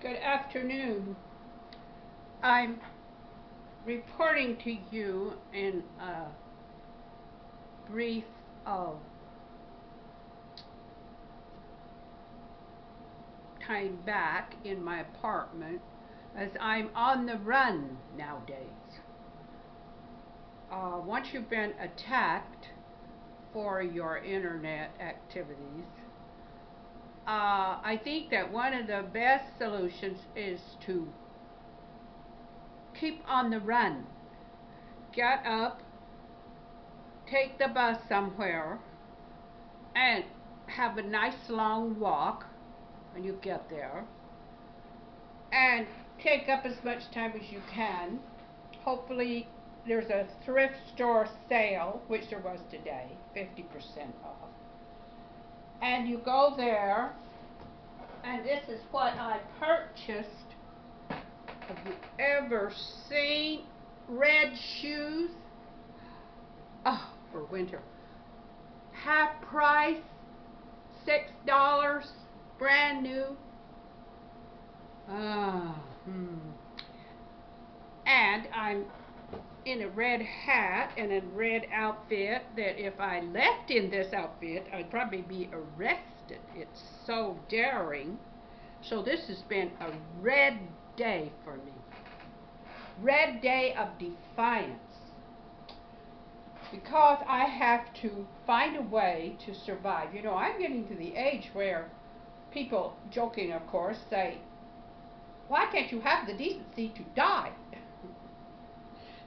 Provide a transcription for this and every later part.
Good afternoon. I'm reporting to you in a brief time back in my apartment as I'm on the run nowadays. Once you've been attacked for your internet activities, I think that one of the best solutions is to keep on the run. Get up, take the bus somewhere, and have a nice long walk when you get there. And take up as much time as you can. Hopefully there's a thrift store sale, which there was today, 50% off. And you go there, and this is what I purchased. Have you ever seen red shoes? Oh, for winter. Half price, $6, brand new. And I'm in a red hat and a red outfit that if I left in this outfit, I'd probably be arrested. It's so daring. So this has been a red day for me. Red day of defiance. Because I have to find a way to survive. You know, I'm getting to the age where people, joking of course, say, why can't you have the decency to die?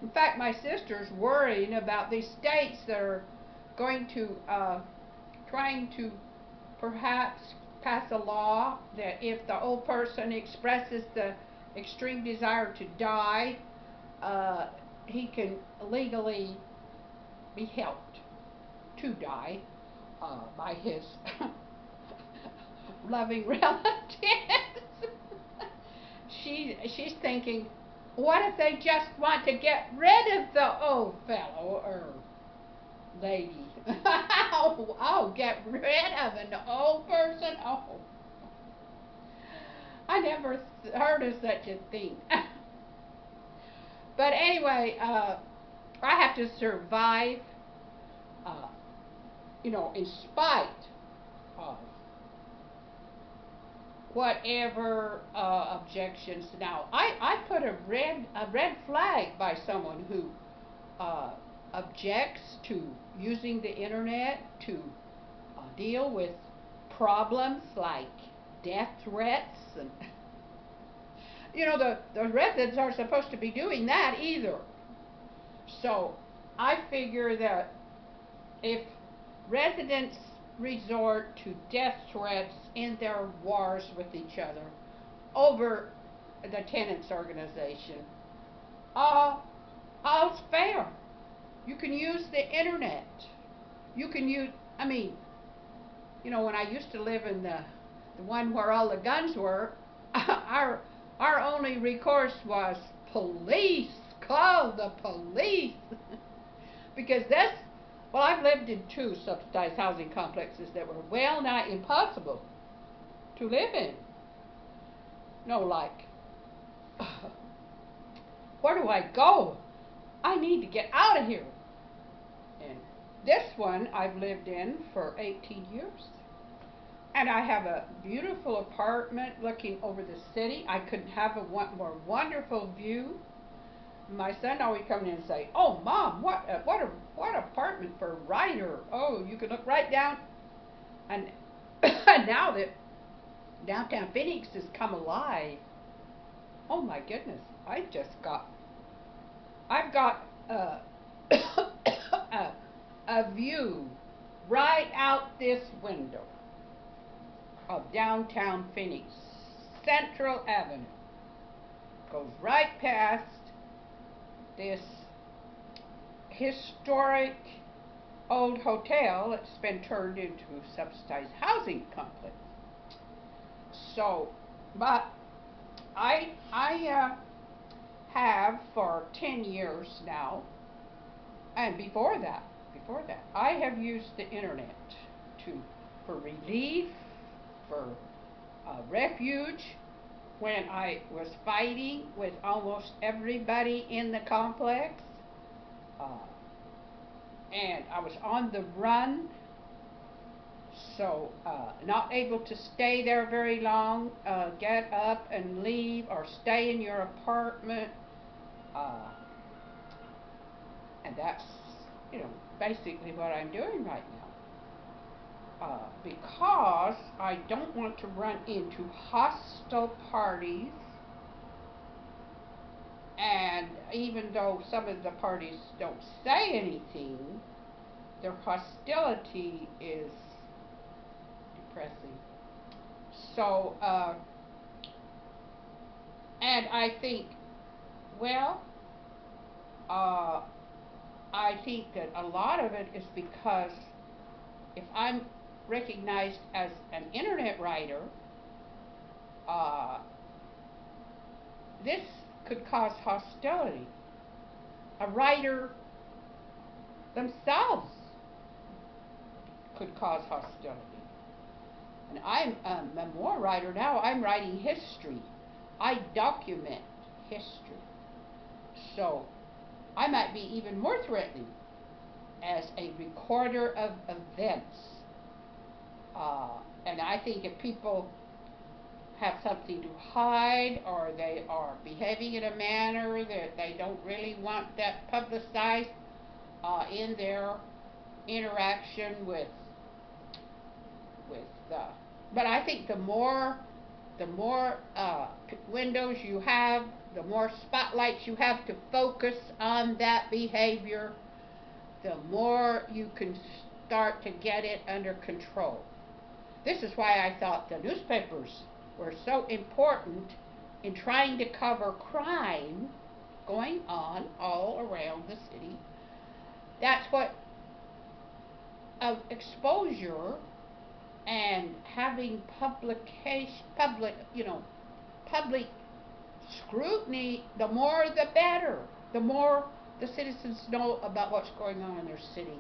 In fact, my sister's worrying about these states that are going to, trying to perhaps pass a law that if the old person expresses the extreme desire to die, he can legally be helped to die by his loving relatives. She's thinking, what if they just want to get rid of the old fellow or lady? Oh, get rid of an old person? Oh, I never heard of such a thing. But anyway, I have to survive, you know, in spite of whatever objections. Now, I put a red flag by someone who objects to using the internet to deal with problems like death threats, and you know, the residents aren't supposed to be doing that either. So I figure that if residents resort to death threats in their wars with each other over the tenants organization, all's fair. You can use the internet. You can use, I mean, you know, when I used to live in the one where all the guns were, our only recourse was police. Call the police. Because that's, well, I've lived in 2 subsidized housing complexes that were well nigh impossible to live in. No, like, where do I go? I need to get out of here. And this one I've lived in for 18 years. And I have a beautiful apartment looking over the city. I couldn't have a more wonderful view. My son always comes in and say, "Oh, Mom, what apartment for a writer? Oh, you can look right down." And now that downtown Phoenix has come alive, oh my goodness, I've got a view right out this window of downtown Phoenix. Central Avenue goes right past this historic old hotel that's been turned into a subsidized housing complex. So, but I have for 10 years now, and before that, I have used the internet for relief, for refuge, when I was fighting with almost everybody in the complex, uh, and I was on the run, so not able to stay there very long, get up and leave or stay in your apartment, uh, and that's, basically what I'm doing right now. Because I don't want to run into hostile parties, and even though some of the parties don't say anything, their hostility is depressing. So, and I think, well, uh, I think that a lot of it is because if I'm recognized as an internet writer, uh, this could cause hostility. A writer themselves could cause hostility. And I'm a memoir writer now. I'm writing history. I document history. So I might be even more threatening as a recorder of events. And I think if people have something to hide, or they are behaving in a manner that they don't really want that publicized in their interaction with but I think the more windows you have, the more spotlights you have to focus on that behavior, the more you can start to get it under control. This is why I thought the newspapers were so important in trying to cover crime going on all around the city. That's what of exposure and having public scrutiny, the more the better. The more the citizens know about what's going on in their city,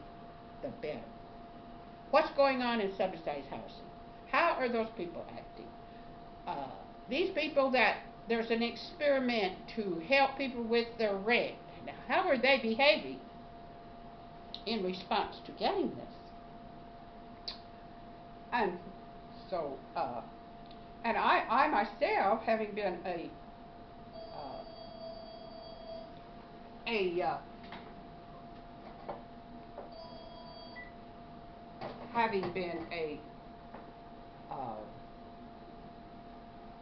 the better. What's going on in subsidized housing? How are those people acting? These people that there's an experiment to help people with their rent. Now, how are they behaving in response to getting this? And so, and I myself, having been having been a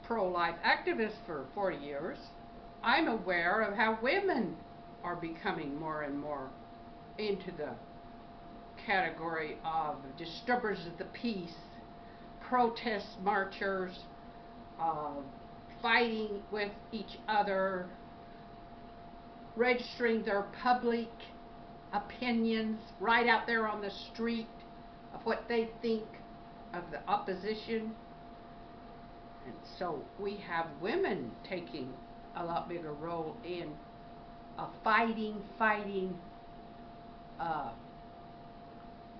pro-life activist for 40 years, I'm aware of how women are becoming more and more into the category of disturbers of the peace, protest marchers, fighting with each other, registering their public opinions right out there on the street of what they think of the opposition. And so we have women taking a lot bigger role in fighting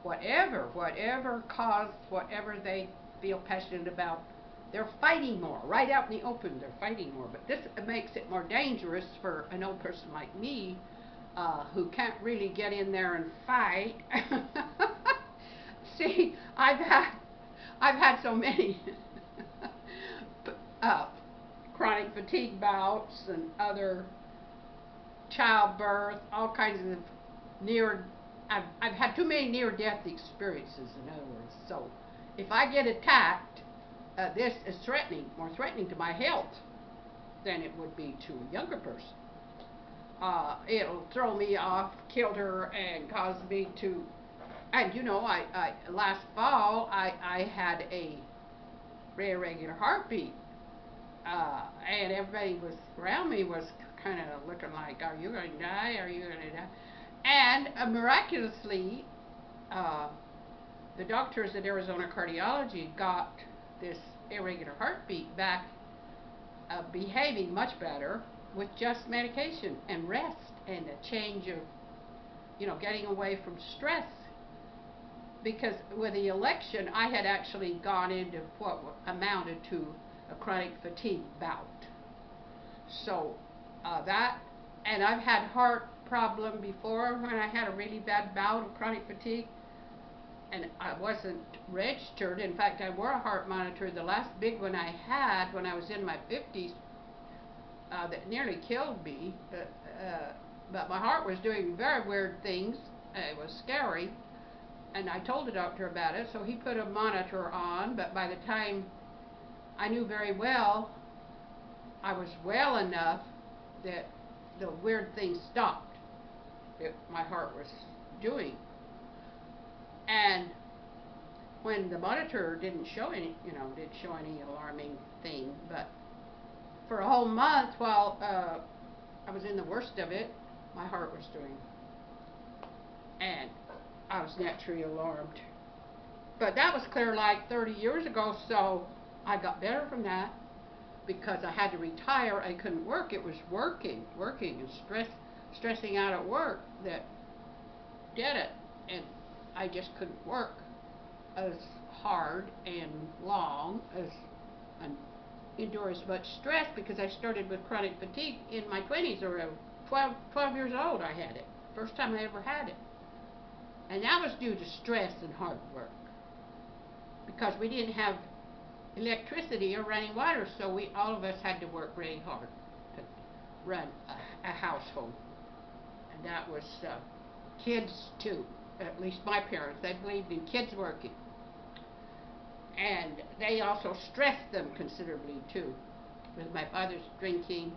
whatever cause, whatever they feel passionate about. They're fighting more. Right out in the open, they're fighting more. But this makes it more dangerous for an old person like me, who can't really get in there and fight. See, I've had so many chronic fatigue bouts and other childbirth, all kinds of I've had too many near-death experiences, in other words. So if I get attacked, this is more threatening to my health than it would be to a younger person. It'll throw me off kilter and cause me to, and I last fall I had a very irregular heartbeat, and everybody was around me was kind of looking like, are you going to die? Are you going to die? And miraculously, the doctors at Arizona Cardiology got this irregular heartbeat back behaving much better with just medication and rest and a change of, getting away from stress. Because with the election, I had actually gone into what amounted to a chronic fatigue bout. So and I've had heart problem before when I had a really bad bout of chronic fatigue, and I wasn't registered. In fact, I wore a heart monitor. The last big one I had when I was in my 50s, that nearly killed me, but my heart was doing very weird things. It was scary, and I told the doctor about it, so he put a monitor on, but by the time I knew very well I was well enough that the weird things stopped that my heart was doing. And when the monitor didn't show any, didn't show any alarming thing, but for a whole month while I was in the worst of it, my heart was doing, and I was naturally alarmed. But that was clear like 30 years ago, so I got better from that because I had to retire. I couldn't work. It was working and stressing out at work that did it, and I just couldn't work as hard and long and endure as much stress because I started with chronic fatigue in my 20s, or 12 years old I had it. First time I ever had it. And that was due to stress and hard work because we didn't have electricity or running water, so all of us had to work really hard to run a household. And that was kids too. At least my parents, they believed in kids working. And they also stressed them considerably too, with my father's drinking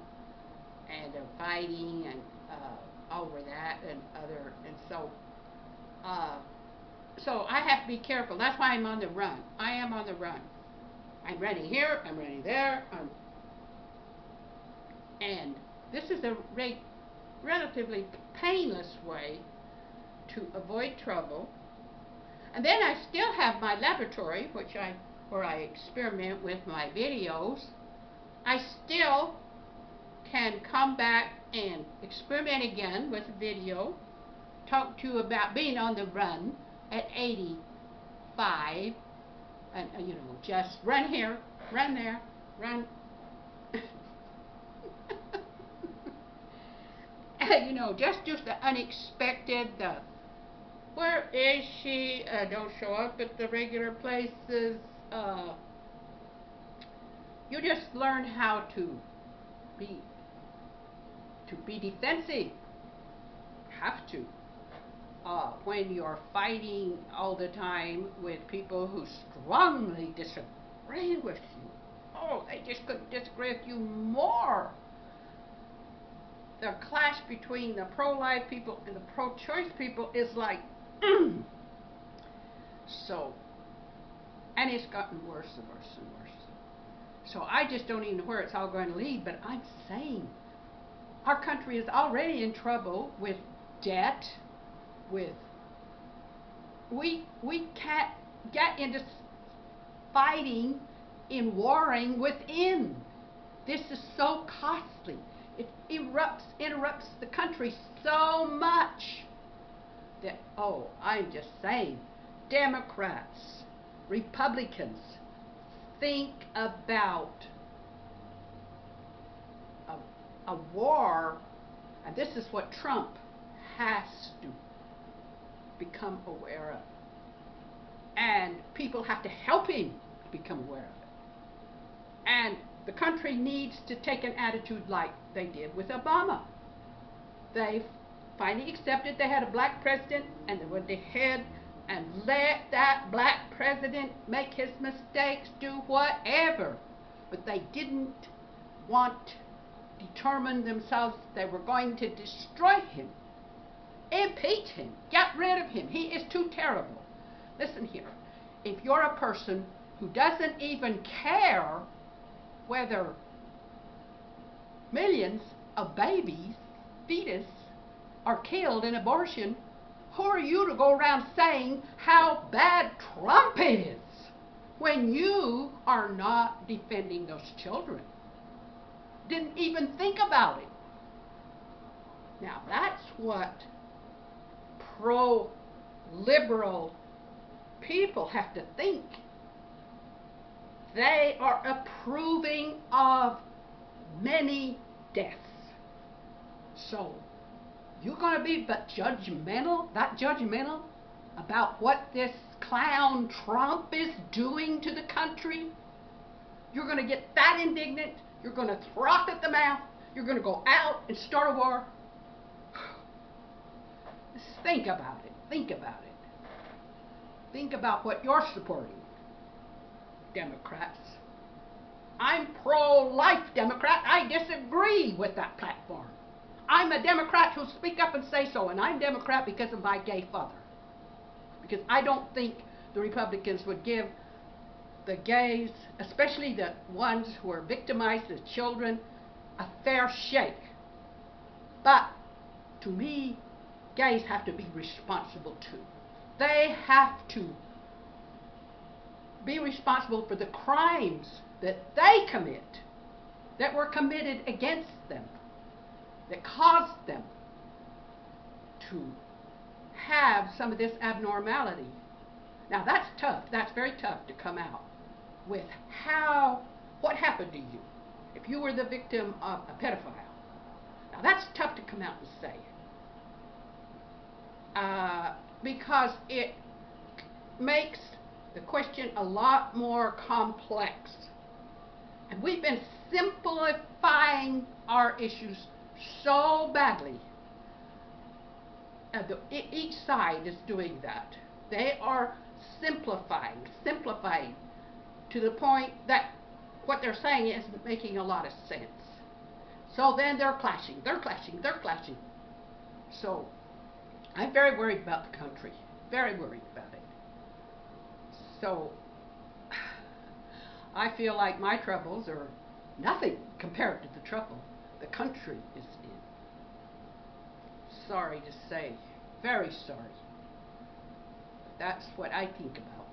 and fighting and over that and so I have to be careful. That's why I'm on the run. I am on the run. I'm running here, I'm running there, and this is a relatively painless way to avoid trouble. And then I still have my laboratory, where I experiment with my videos. I still can come back and experiment again with a video, talk to you about being on the run at 85, and just run here, run there, run. Just do the unexpected, where is she? Don't show up at the regular places. You just learn how to be defensive. Have to. When you're fighting all the time with people who strongly disagree with you. Oh, they just couldn't disagree with you more. The clash between the pro-life people and the pro-choice people is like, so, and it's gotten worse and worse and worse. So I just don't even know where it's all going to lead, but I'm saying our country is already in trouble with debt, we can't get into fighting in warring within. This is so costly. It interrupts the country so much that, I'm just saying, Democrats, Republicans, think about a war, and this is what Trump has to become aware of. And people have to help him become aware of it. And the country needs to take an attitude like they did with Obama. They finally accepted they had a black president, and they went ahead and let that black president make his mistakes, do whatever. But they didn't determine themselves they were going to destroy him, impeach him, get rid of him. He is too terrible. Listen here, if you're a person who doesn't even care whether millions of babies, fetus, are killed in abortion, who are you to go around saying how bad Trump is when you are not defending those children? Didn't even think about it. Now that's what pro-liberal people have to think. They are approving of many deaths. So, you're going to be that judgmental about what this clown Trump is doing to the country? You're going to get that indignant? You're going to froth at the mouth? You're going to go out and start a war? Just think about it. Think about it. Think about what you're supporting, Democrats. I'm pro-life Democrat. I disagree with that platform. I'm a Democrat who'll speak up and say so, and I'm Democrat because of my gay father. Because I don't think the Republicans would give the gays, especially the ones who are victimized as children, a fair shake. But to me, gays have to be responsible too. They have to be responsible for the crimes that they commit, that were committed against them, that caused them to have some of this abnormality. Now that's tough. That's very tough to come out with what happened to you if you were the victim of a pedophile. Now that's tough to come out and say. Because it makes the question a lot more complex. And we've been simplifying our issues so badly. Each side is doing that. They are simplifying to the point that what they're saying isn't making a lot of sense. So then they're clashing. So I'm very worried about the country. Very worried about it. So I feel like my troubles are nothing compared to the trouble the country is in. Sorry to say. Very sorry. That's what I think about.